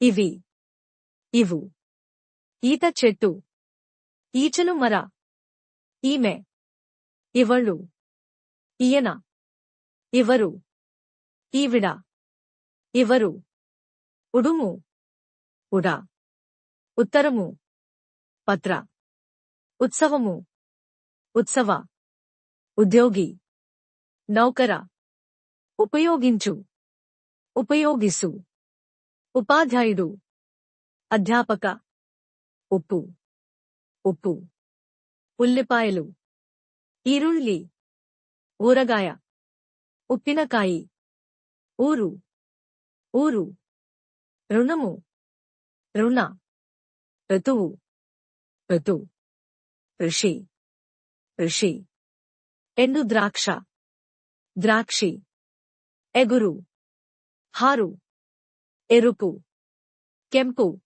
ఇవి, ఇవు. ఈత చెట్టు. ఈచలు మర. ఈమె. ఇవಳು. ఈయన. ఇవరు. ఈవిడ. ఇవరు. ఉడుము. ఉడ. ఉత్తరము. పత్ర. ఉత్సవము. ఉత్సవ. ఉద్యోగి. నౌకర. ఉపయోగించు. ఉపయోగిసు. ఉపాధ్యాయుడు. అధ్యాపక. ఉప్పు. ఉప్పు. ఉల్లిపాయలు. ఈరుళ్ళి. ఊరగాయ. ఉప్పినకాయి. ఊరు. ఊరు. రుణము. రుణ. ఋతువు. ఋతు. ఋషి. ఋషి. ఎండు ద్రాక్ష. ద్రాక్షి. ఎగురు. హారు. ఎరుపు. కెంపు.